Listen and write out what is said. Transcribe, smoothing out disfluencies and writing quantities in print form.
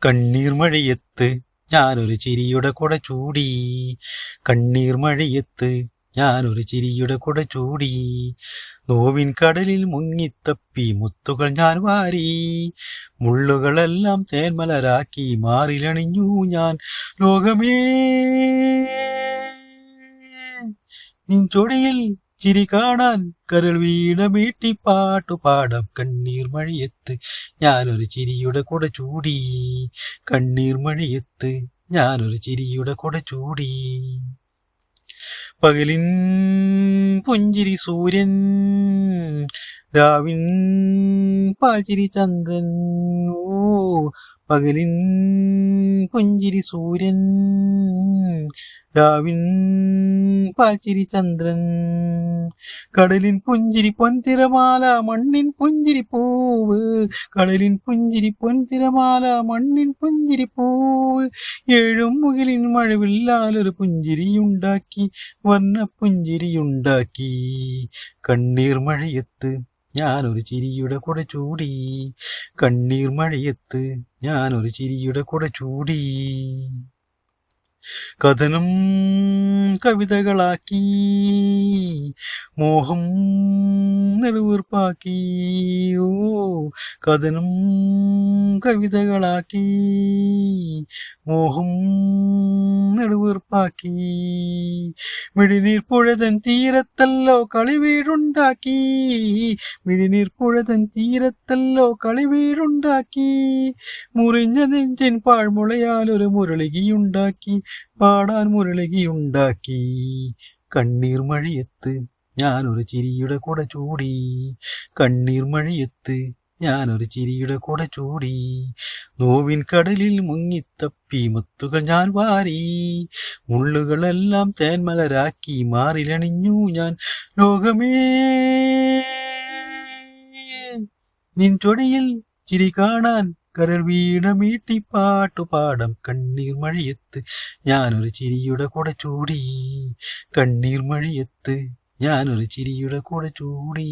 കണ്ണീർ മഴയത്ത് ഞാനൊരു ചിരിയുടെ കുട ചൂടി. കണ്ണീർ മഴയത്ത് ഞാനൊരു ചിരിയുടെ കുട ചൂടി. നോവിൻ കടലിൽ മുങ്ങിത്തപ്പി മുത്തുകൾ ഞാൻ വാരി. മുള്ളുകളെല്ലാം തേന്മലരാക്കി മാറിലണിഞ്ഞു ഞാൻ. ലോകമേ നിൻ ചൊടിയിൽ ചിരി കാണാൻ കരൾ വീണ മീട്ടി പാട്ടുപാടാം. കണ്ണീർ മഴയത്ത് ഞാനൊരു ചിരിയുടെ കുട ചൂടി. കണ്ണീർ മഴയത്ത് ഞാനൊരു ചിരിയുടെ കുട ചൂടി. പകലിൻ പുഞ്ചിരി സൂര്യൻ, രാവിൻ പാൽച്ചിരി ചന്ദ്രൻ. ഓ പകലിൻ പുഞ്ചിരി സൂര്യൻ, രാവിൻ പാൽച്ചിരി ചന്ദ്രൻ. കടലിൻ പുഞ്ചിരി പൊൻതിരമാല, മണ്ണിൻ പുഞ്ചിരി പൂവ്. കടലിൻ പുഞ്ചിരി പൊൻതിരമാല, മണ്ണിൻ പുഞ്ചിരി പൂവ്. ഏഴും മുകിലിൻ മഴവില്ലാലൊരു പുഞ്ചിരിയുണ്ടാക്കി, വർണ്ണ പുഞ്ചിരിയുണ്ടാക്കി. കണ്ണീർ മഴയത്ത് ഞാനൊരു ചിരിയുടെ കുട ചൂടി. കണ്ണീർ മഴയത്ത് ഞാനൊരു ചിരിയുടെ കുട ചൂടി. കഥനം കവിതകളാക്കി, മോഹം നെടുവീർപ്പാക്കി. ഓ കഥനം കവിതകളാക്കി, മോഹം നെടുവീർപ്പാക്കി. മിഴിനീർ പുഴതൻ തീരത്തല്ലോ കളിവീടുണ്ടാക്കി. മിഴിനീർ പുഴതൻ തീരത്തല്ലോ കളിവീടുണ്ടാക്കി. മുറിഞ്ഞ നെഞ്ചിൻ പാഴ്മുളയാലൊരു മുരളികയുണ്ടാക്കി, പാടാൻ മുരളികയുണ്ടാക്കി. കണ്ണീർ മഴയത്ത് ഞാനൊരു ചിരിയുടെ കുട ചൂടി. കണ്ണീർ മഴയത്ത് ഞാനൊരു ചിരിയുടെ കുട ചൂടി. നോവിൻ കടലിൽ മുങ്ങിത്തപ്പി മുത്തുകൾ ഞാൻ വാരി. മുള്ളുകളെല്ലാം തേന്മലരാക്കി മാറിലണിഞ്ഞു ഞാൻ. ലോകമേ നിൻ ചൊടിയിൽ ചിരി കാണാൻ കരൾ വീണ മീട്ടി പാട്ടുപാടാം. കണ്ണീർ മഴയത്ത് ഞാനൊരു ചിരിയുടെ കുട ചൂടി. കണ്ണീർ മഴയത്ത് ഞാനൊരു ചിരിയുടെ കുട ചൂടി.